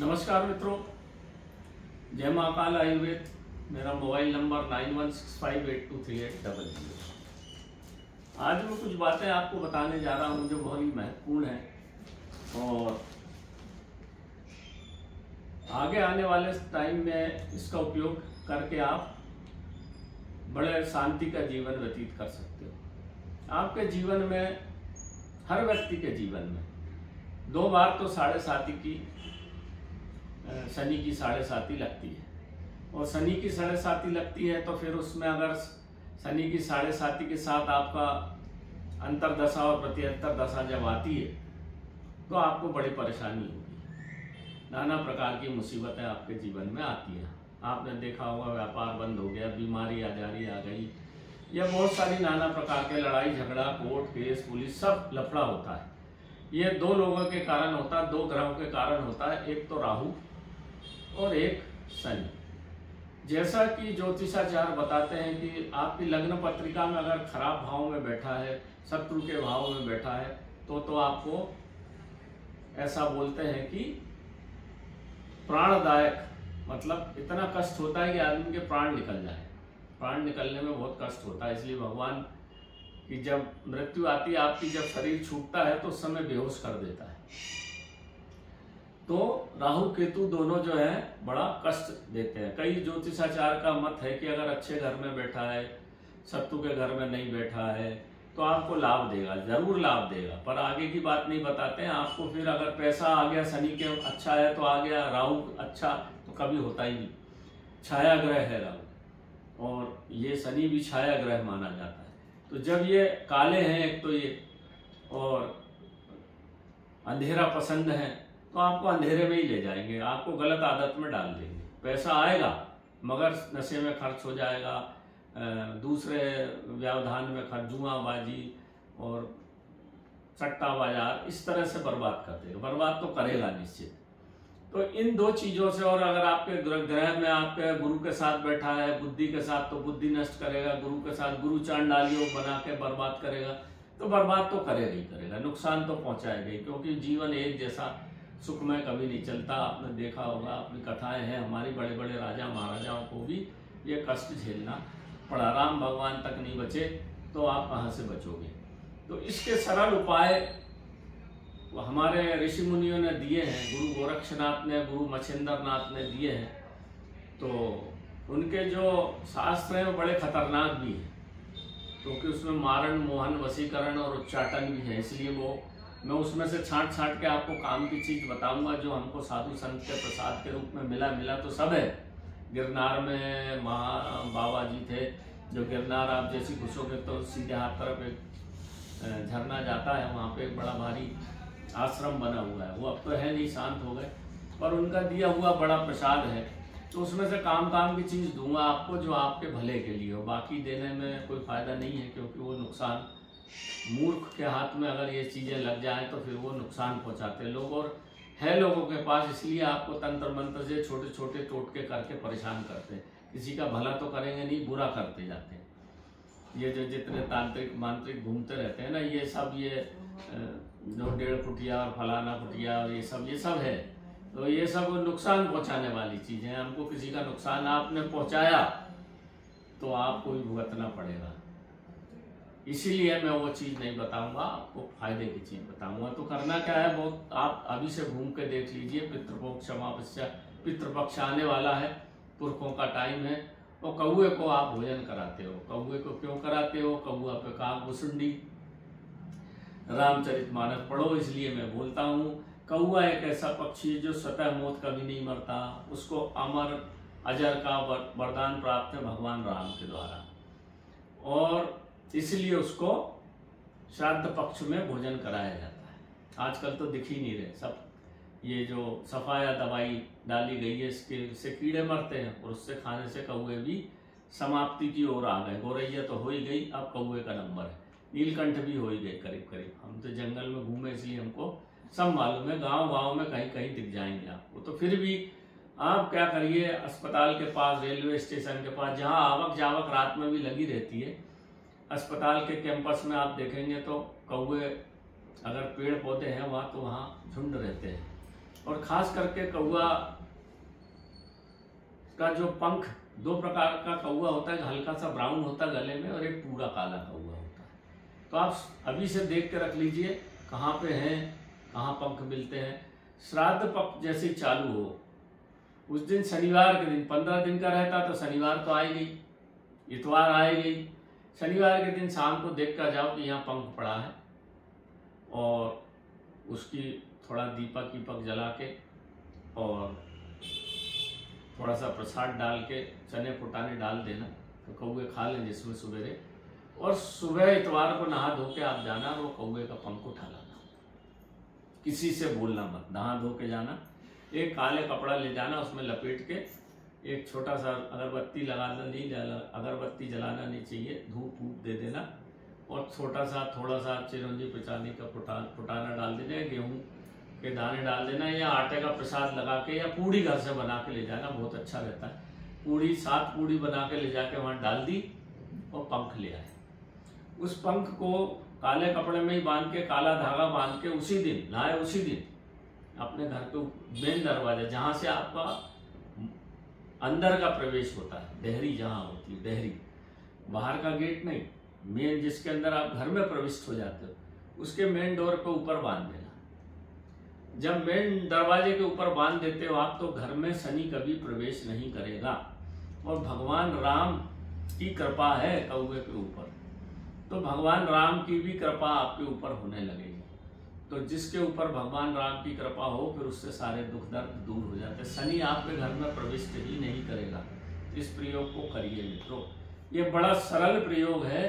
नमस्कार मित्रों, जय महाकाल आयुर्वेद। मेरा मोबाइल नंबर 9165823800। आज मैं कुछ बातें आपको बताने जा रहा हूं जो बहुत ही महत्वपूर्ण है और आगे आने वाले टाइम में इसका उपयोग करके आप बड़े शांति का जीवन व्यतीत कर सकते हो। आपके जीवन में, हर व्यक्ति के जीवन में 2 बार तो 7.5 की शनि की 7.5 लगती है और शनि की 7.5 लगती है तो फिर उसमें अगर शनि की 7.5 के साथ आपका अंतर्दशा और प्रत्यंतर दशा जब आती है तो आपको बड़ी परेशानी होगी। नाना प्रकार की मुसीबतें आपके जीवन में आती हैं। आपने देखा होगा, व्यापार बंद हो गया, बीमारी आजारी आ गई, या बहुत सारी नाना प्रकार के लड़ाई झगड़ा, कोर्ट केस, पुलिस, सब लफड़ा होता है। ये 2 लोगों के कारण होता है, 2 ग्रहों के कारण होता है, एक तो राहु और एक शनि। जैसा कि ज्योतिषाचार्य बताते हैं कि आपकी लग्न पत्रिका में अगर खराब भाव में बैठा है, शत्रु के भाव में बैठा है, तो आपको ऐसा बोलते हैं कि प्राणदायक, मतलब इतना कष्ट होता है कि आदमी के प्राण निकल जाए। प्राण निकलने में बहुत कष्ट होता है, इसलिए भगवान की जब मृत्यु आती है, आपकी जब शरीर छूटता है तो उस समय बेहोश कर देता है। तो राहु केतु दोनों जो है बड़ा कष्ट देते हैं। कई ज्योतिषाचार्य का मत है कि अगर अच्छे घर में बैठा है, शत्रु के घर में नहीं बैठा है, तो आपको लाभ देगा, जरूर लाभ देगा, पर आगे की बात नहीं बताते हैं आपको। फिर अगर पैसा आ गया, शनि के अच्छा है तो आ गया, राहु अच्छा तो कभी होता ही नहीं। छाया ग्रह है राहु, और ये शनि भी छाया ग्रह माना जाता है। तो जब ये काले हैं एक तो ये, और अंधेरा पसंद है, तो आपको अंधेरे में ही ले जाएंगे, आपको गलत आदत में डाल देंगे। पैसा आएगा मगर नशे में खर्च हो जाएगा, दूसरे व्यवधान में खर्च, जुआबाजी और सट्टा बाजार, इस तरह से बर्बाद कर देगा। बर्बाद तो करेगा निश्चित। तो इन 2 चीजों से, और अगर आपके ग्रह में आपके गुरु के साथ बैठा है, बुद्धि के साथ, तो बुद्धि नष्ट करेगा। गुरु के साथ गुरु चांडालियों बना के बर्बाद करेगा, तो बर्बाद तो करेगा ही करेगा, नुकसान तो पहुंचाएगा ही, क्योंकि जीवन एक जैसा सुखमय कभी नहीं चलता। आपने देखा होगा, अपनी कथाएं हैं, हमारी बड़े बड़े राजा महाराजाओं को भी ये कष्ट झेलना पड़ा। राम भगवान तक नहीं बचे तो आप कहाँ से बचोगे। तो इसके सरल उपाय हमारे ऋषि मुनियों ने दिए हैं, गुरु गोरक्षनाथ ने, गुरु मच्छिंद्रनाथ ने दिए हैं। तो उनके जो शास्त्र हैं वो बड़े खतरनाक भी हैं, क्योंकि उसमें मारण, मोहन, वशीकरण और उच्चाटन भी है। इसलिए वो मैं उसमें से छांट के आपको काम की चीज बताऊंगा जो हमको साधु संत के प्रसाद के रूप में मिला तो सब है। गिरनार में बाबा जी थे, जो गिरनार आप जैसी घुसोगे तो सीधे हाथ तरफ एक झरना जाता है, वहाँ पे एक बड़ा भारी आश्रम बना हुआ है। वो अब तो है नहीं, शांत हो गए, पर उनका दिया हुआ बड़ा प्रसाद है। तो उसमें से काम की चीज दूंगा आपको जो आपके भले के लिए हो। बाकी देने में कोई फायदा नहीं है, क्योंकि वो नुकसान, मूर्ख के हाथ में अगर ये चीजें लग जाएं तो फिर वो नुकसान पहुंचाते हैं लोग, और है लोगों के पास, इसलिए आपको तंत्र मंत्र से छोटे छोटे टोटके करके परेशान करते हैं। किसी का भला तो करेंगे नहीं, बुरा करते जाते हैं। ये जो जितने तांत्रिक मांत्रिक घूमते रहते हैं ना, ये सब, ये जो 1.5 फुटिया और फलाना फुटिया और ये सब है। तो ये सब नुकसान पहुंचाने वाली चीजें हैं। हमको किसी का नुकसान आपने पहुंचाया तो आपको भी भुगतना पड़ेगा। इसीलिए मैं वो चीज नहीं बताऊंगा, आपको फायदे की चीज बताऊंगा। तो करना क्या है, बहुत आप अभी से घूम के देख लीजिए। पितृपक्ष अमावस्या, पितृपक्ष आने वाला है, पुरखों का टाइम है, और कौए को आप भोजन कराते हो। कौए को क्यों कराते हो? कौआ पे काग मुसुंडी, रामचरितमानस पढ़ो, इसलिए मैं बोलता हूँ। कौआ एक ऐसा पक्षी है जो स्वतः मौत कभी नहीं मरता, उसको अमर अजर का वरदान प्राप्त है भगवान राम के द्वारा, और इसलिए उसको श्राद्ध पक्ष में भोजन कराया जाता है। आजकल तो दिख ही नहीं रहे सब, ये जो सफाया दवाई डाली गई है इससे कीड़े मरते हैं, और उससे खाने से कौए भी समाप्ति की ओर आ गए। गौरैया तो हो ही गई, अब कौए का नंबर है। नीलकंठ भी हो ही गए करीब करीब। हम तो जंगल में घूमे इसलिए हमको सब मालूम है। गांव में कहीं कहीं दिख जाएंगे आपको। तो फिर भी आप क्या करिए, अस्पताल के पास, रेलवे स्टेशन के पास, जहाँ आवक जावक रात में भी लगी रहती है, अस्पताल के कैंपस में आप देखेंगे तो कौवे, अगर पेड़ पौधे हैं वहाँ, तो वहाँ झुंड रहते हैं। और खास करके कौआ का जो पंख, दो प्रकार का कौआ होता है, हल्का सा ब्राउन होता है गले में और एक पूरा काला कौआ होता है। तो आप अभी से देख के रख लीजिए कहाँ पे हैं, कहाँ पंख मिलते हैं। श्राद्ध पक्ष जैसे चालू हो उस दिन, शनिवार के दिन, 15 दिन का रहता तो शनिवार तो आएगी, इतवार आएगी। शनिवार के दिन शाम को देख कर जाओ कि यहाँ पंख पड़ा है और उसकी थोड़ा दीपक वीपक जला के और थोड़ा सा प्रसाद डाल के चने फुटाने डाल देना, तो कौवे खा लें जिसमें सवेरे। और सुबह इतवार को नहा धो के आप जाना और वो कौवे का पंख उठा लाना, किसी से बोलना मत, नहा धो के जाना। एक काले कपड़ा ले जाना, उसमें लपेट के एक छोटा सा अगरबत्ती लगाना नहीं, अगरबत्ती जलाना नहीं चाहिए, धूप वूप दे देना और छोटा सा थोड़ा सा चिरौंजी पिचानी का फुटाना डाल देना, गेहूँ के दाने डाल देना या आटे का प्रसाद लगा के, या पूड़ी घर से बना के ले जाना, बहुत अच्छा रहता है। पूड़ी 7 पूड़ी बना के ले जाके वहाँ डाल दी और पंख ले आए। उस पंख को काले कपड़े में ही बांध के, काला धागा बांध के उसी दिन लाए, उसी दिन अपने घर के मेन दरवाजा जहाँ से आपका अंदर का प्रवेश होता है, देहरी जहाँ होती है, देहरी बाहर का गेट नहीं, मेन जिसके अंदर आप घर में प्रविष्ट हो जाते हो, उसके मेन डोर पे ऊपर बांध देना। जब मेन दरवाजे के ऊपर बांध देते हो आप, तो घर में शनि कभी प्रवेश नहीं करेगा। और भगवान राम की कृपा है कौवे के ऊपर, तो भगवान राम की भी कृपा आपके ऊपर होने लगेगी। तो जिसके ऊपर भगवान राम की कृपा हो, फिर उससे सारे दुख दर्द दूर हो जाते हैं। शनि आपके घर में प्रविष्ट ही नहीं करेगा। इस प्रयोग को करिए मित्रों, ये बड़ा सरल प्रयोग है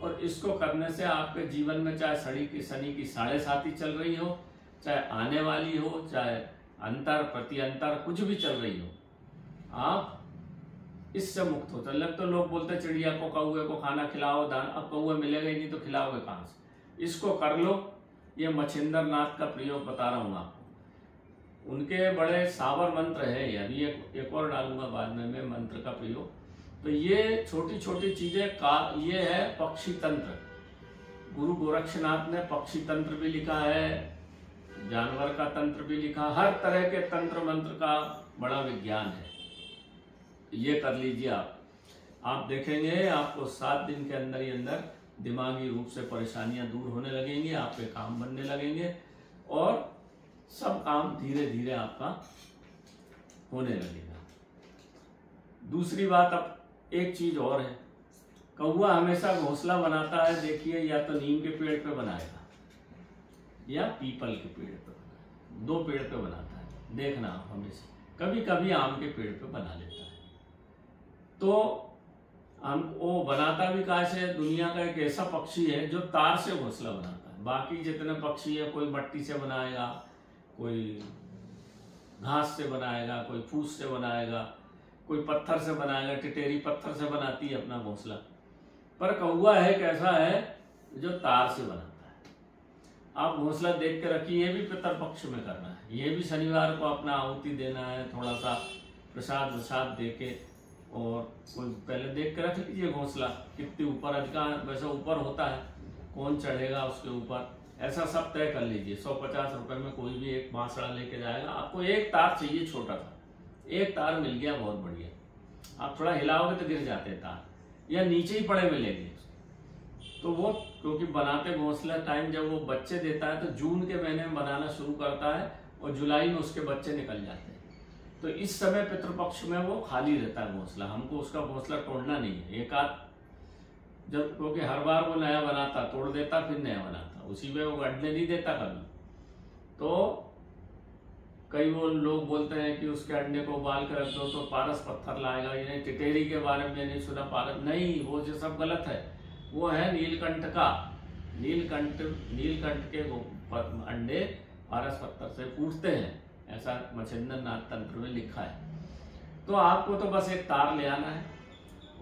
और इसको करने से आपके जीवन में चाहे शनि की 7.5 चल रही हो, चाहे आने वाली हो, चाहे अंतर प्रति अंतर कुछ भी चल रही हो, आप इससे मुक्त हो। लग तो लोग बोलते चिड़िया को, कौवे को खाना खिलाओ, दान, अब कौवे मिलेगा ही नहीं तो खिलाओगे कहाँ से। इसको कर लो, ये मच्छिंद्र नाथ का प्रयोग बता रहा हूँ आपको। उनके बड़े सावर मंत्र है, अभी एक और डालूंगा बाद में मैं मंत्र का प्रयोग। तो ये छोटी छोटी चीजें का ये है पक्षी तंत्र। गुरु गोरक्षनाथ ने पक्षी तंत्र भी लिखा है, जानवर का तंत्र भी लिखा, हर तरह के तंत्र मंत्र का बड़ा विज्ञान है। ये कर लीजिए आप देखेंगे आपको 7 दिन के अंदर ही अंदर दिमागी रूप से परेशानियां दूर होने लगेंगी, आपके काम बनने लगेंगे और सब काम धीरे धीरे आपका होने लगेगा। दूसरी बात, अब एक चीज और है, कौवा हमेशा घोंसला बनाता है, देखिए या तो नीम के पेड़ पे बनाएगा या पीपल के पेड़ पे बनाएगा, 2 पेड़ पे बनाता है, देखना आप हमेशा। कभी कभी आम के पेड़ पे बना लेता है। तो हम वो बनाता भी कैसे, दुनिया का एक ऐसा पक्षी है जो तार से घोंसला बनाता है। बाकी जितने पक्षी है, कोई मट्टी से बनाएगा, कोई घास से बनाएगा, कोई फूस से बनाएगा, कोई पत्थर से बनाएगा, टिटेरी पत्थर से बनाती है अपना घोंसला। पर कौवा है कैसा है जो तार से बनाता है। आप घोंसला देख के रखिए, ये भी पितरपक्ष में करना है, ये भी शनिवार को अपना आहुति देना है, थोड़ा सा प्रसाद दे के, और कोई पहले देख के रख लीजिए घोंसला कितने ऊपर, अधिकांश वैसे ऊपर होता है, कौन चढ़ेगा उसके ऊपर, ऐसा सब तय कर लीजिए। 150 रुपए में कोई भी एक बांसड़ा लेके जाएगा। आपको एक तार चाहिए, छोटा सा एक तार मिल गया, बहुत बढ़िया। आप थोड़ा हिलाओगे तो गिर जाते हैं तार, या नीचे ही पड़े मिलेंगे। तो वो क्योंकि बनाते घोंसला टाइम जब वो बच्चे देता है तो जून के महीने में बनाना शुरू करता है और जुलाई में उसके बच्चे निकल जाते हैं। तो इस समय पितृपक्ष में वो खाली रहता है घोंसला, हमको उसका घोंसला तोड़ना नहीं है। एक आध जब, क्योंकि हर बार वो नया बनाता, तोड़ देता फिर नया बनाता, उसी में वो अड्डे नहीं देता कभी। तो कई वो लोग बोलते हैं कि उसके अंडे को उबाल कर रख दो तो पारस पत्थर लाएगा, ये नहीं। टिटेरी के बारे में नहीं सुना, पारस नहीं, वो जो सब गलत है। वो है नीलकंठ का, नीलकंठ के अंडे पारस पत्थर से फूटते हैं, ऐसा मच्छिंद्र नाथ तंत्र में लिखा है। तो आपको तो बस एक तार ले आना है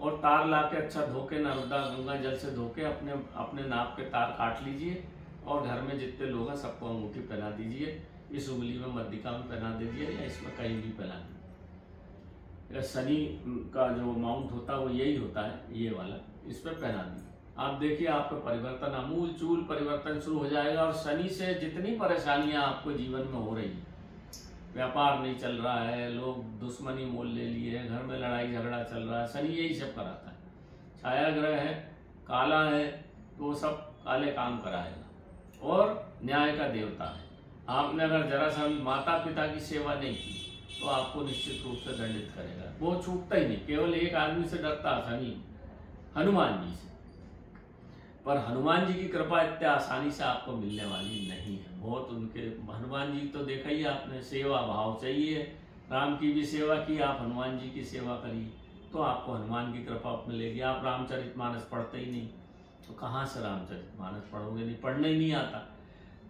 और तार लाके अच्छा धोके, नर्मदा गंगा जल से धोके अपने नाप के तार काट लीजिए और घर में जितने लोग हैं सबको अंगूठी पहना दीजिए। इस उंगली में मध्यिका में पहना दीजिए या इसमें कहीं भी पहना दीजिए। शनि का जो माउंट होता है वो यही होता है, ये वाला, इस पर पहना दीजिए। आप देखिए आपका परिवर्तन, आमूल चूल परिवर्तन शुरू हो जाएगा। और शनि से जितनी परेशानियां आपको जीवन में हो रही हैं व्यापार नहीं चल रहा है, लोग दुश्मनी मोल ले लिए, घर में लड़ाई झगड़ा चल रहा है, शनि यही सब कराता है। छाया ग्रह है, काला है, तो वो सब काले काम कराएगा। और न्याय का देवता है, आपने अगर जरा सा भी माता पिता की सेवा नहीं की तो आपको निश्चित रूप से दंडित करेगा। वो छूटता ही नहीं। केवल एक आदमी से डरता है, शनि, हनुमान जी से। पर हनुमान जी की कृपा इतने आसानी से आपको मिलने वाली नहीं है। बहुत उनके हनुमान जी तो देखा ही आपने, सेवा भाव चाहिए। राम की भी सेवा की, आप हनुमान जी की सेवा करिए तो आपको हनुमान की कृपा मिलेगी। आप रामचरितमानस पढ़ते ही नहीं तो कहाँ से रामचरितमानस पढ़ोगे? नहीं, पढ़ने ही नहीं आता।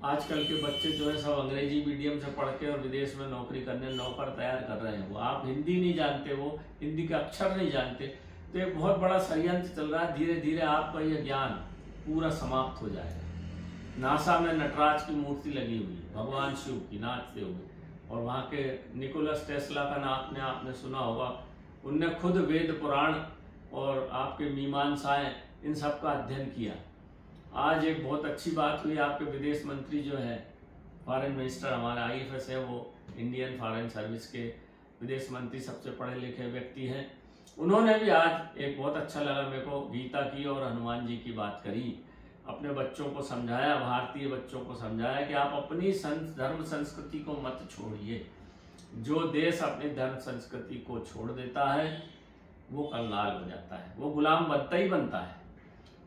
आजकल के बच्चे जो है सब अंग्रेजी मीडियम से पढ़ के और विदेश में नौकरी करने नौकर तैयार कर रहे हैं। वो आप हिंदी नहीं जानते, वो हिंदी के अक्षर नहीं जानते, तो एक बहुत बड़ा षड्यंत्र चल रहा है। धीरे धीरे आपका यह ज्ञान पूरा समाप्त हो जाएगा। नासा में नटराज की मूर्ति लगी हुई है, भगवान शिव की नाचते हुए, और वहाँ के निकोलस टेस्ला का नाम आपने सुना होगा। उनने खुद वेद पुराण और आपके मीमांसाएं इन सब का अध्ययन किया। आज एक बहुत अच्छी बात हुई, आपके विदेश मंत्री जो है, फॉरेन मिनिस्टर हमारे IFS है, वो इंडियन फॉरेन सर्विस के विदेश मंत्री, सबसे पढ़े लिखे व्यक्ति हैं। उन्होंने भी आज एक बहुत अच्छा लगा मेरे को, गीता की और हनुमान जी की बात करी। अपने बच्चों को समझाया, भारतीय बच्चों को समझाया कि आप अपनी धर्म संस्कृति को मत छोड़िए। जो देश अपनी धर्म संस्कृति को छोड़ देता है वो कंगाल हो जाता है, वो गुलाम बनता ही बनता है।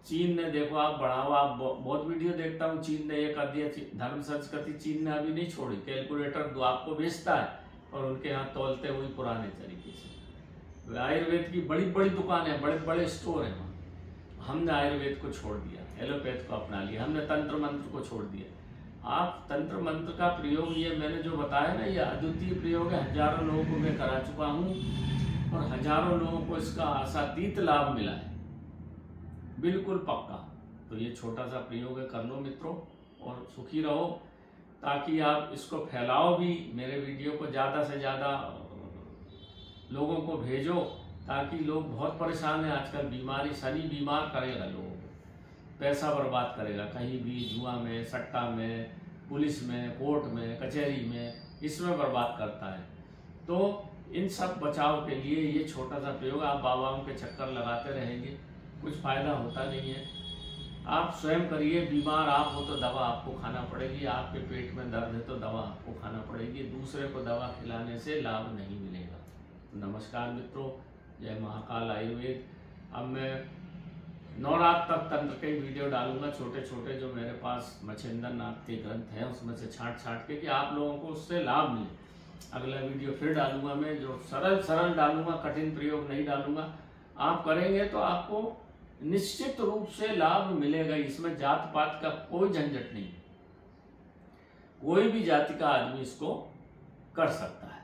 चीन ने देखो, आप बढ़ावा, आप बहुत वीडियो देखता हूँ, चीन ने ये कर दिया। धर्म संस्कृति चीन ने अभी नहीं छोड़ी। कैलकुलेटर आपको भेजता है और उनके यहाँ तौलते हुए पुराने तरीके से। आयुर्वेद की बड़ी बड़ी दुकानें, बड़े बड़े स्टोर हैं वहाँ। हमने आयुर्वेद को छोड़ दिया, एलोपैथ को अपना लिया, हमने तंत्र मंत्र को छोड़ दिया। आप तंत्र मंत्र का प्रयोग, ये मैंने जो बताया ना, ये अद्वितीय प्रयोग है। हजारों लोगों को मैं करा चुका हूँ और हजारों लोगों को इसका आशातीत लाभ मिला है, बिल्कुल पक्का। तो ये छोटा सा प्रयोग है, कर लो मित्रों और सुखी रहो, ताकि आप इसको फैलाओ भी। मेरे वीडियो को ज़्यादा से ज़्यादा लोगों को भेजो, ताकि लोग बहुत परेशान हैं आजकल। बीमारी, शनि बीमार करेगा लोगों को, पैसा बर्बाद करेगा, कहीं भी जुआ में, सट्टा में, पुलिस में, कोर्ट में, कचहरी में, इसमें बर्बाद करता है। तो इन सब बचाव के लिए ये छोटा सा प्रयोग, आप बाबाओं के चक्कर लगाते रहेंगे, कुछ फायदा होता नहीं है। आप स्वयं करिए। बीमार आप हो तो दवा आपको खाना पड़ेगी, आपके पेट में दर्द है तो दवा आपको खाना पड़ेगी, दूसरे को दवा खिलाने से लाभ नहीं मिलेगा। नमस्कार मित्रों, जय महाकाल आयुर्वेद। अब मैं नवरात्र तक तंत्र के वीडियो डालूंगा, छोटे छोटे, जो मेरे पास मच्छिंद्र नाथ के ग्रंथ हैं उसमें से छांट के, कि आप लोगों को उससे लाभ मिले। अगला वीडियो फिर डालूंगा मैं, जो सरल डालूंगा, कठिन प्रयोग नहीं डालूंगा। आप करेंगे तो आपको निश्चित रूप से लाभ मिलेगा। इसमें जात पात का कोई झंझट नहीं, कोई भी जाति का आदमी इसको कर सकता है।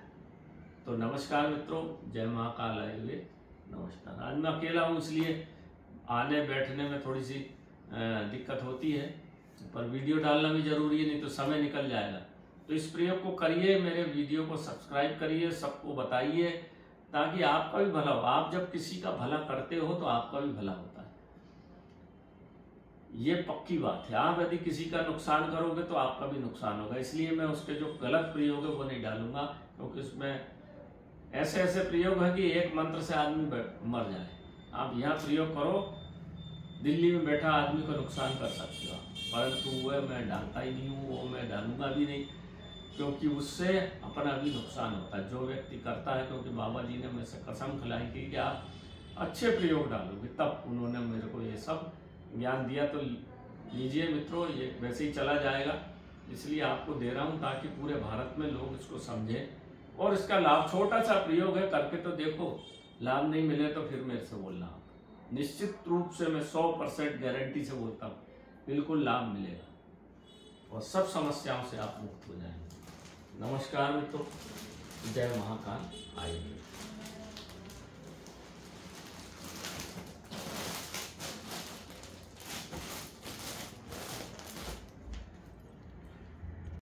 तो नमस्कार मित्रों, जय महाकाल आयुर्वेद। नमस्कार। आज मैं अकेला हूँ, इसलिए आने बैठने में थोड़ी सी दिक्कत होती है, पर वीडियो डालना भी जरूरी है, नहीं तो समय निकल जाएगा। तो इस प्रयोग को करिए, मेरे वीडियो को सब्सक्राइब करिए, सबको बताइए, ताकि आपका भी भला हो। आप जब किसी का भला करते हो तो आपका भी भला होता है, ये पक्की बात है। आप यदि किसी का नुकसान करोगे तो आपका भी नुकसान होगा। इसलिए मैं उसके जो गलत प्रयोग है वो नहीं डालूंगा, क्योंकि उसमें ऐसे ऐसे प्रयोग है कि एक मंत्र से आदमी मर जाए। आप यहाँ प्रयोग करो, दिल्ली में बैठा आदमी का नुकसान कर सकते हो, परंतु वह मैं डालता ही नहीं हूँ, वो मैं डालूंगा भी नहीं, क्योंकि उससे अपना भी नुकसान होता है जो व्यक्ति करता है। क्योंकि बाबा जी ने मुझसे कसम खिलाई थी कि आप अच्छे प्रयोग डालोगे, तब उन्होंने मेरे को ये सब ज्ञान दिया। तो लीजिए मित्रों, ये वैसे ही चला जाएगा, इसलिए आपको दे रहा हूँ ताकि पूरे भारत में लोग इसको समझें और इसका लाभ। छोटा सा प्रयोग है, करके तो देखो, लाभ नहीं मिले तो फिर मेरे से बोलना। आप निश्चित रूप से मैं 100% गारंटी से बोलता हूँ, बिल्कुल लाभ मिलेगा और सब समस्याओं से आप मुक्त हो जाएंगे। नमस्कार मित्रों, जय महाकाल आयुर्वेद।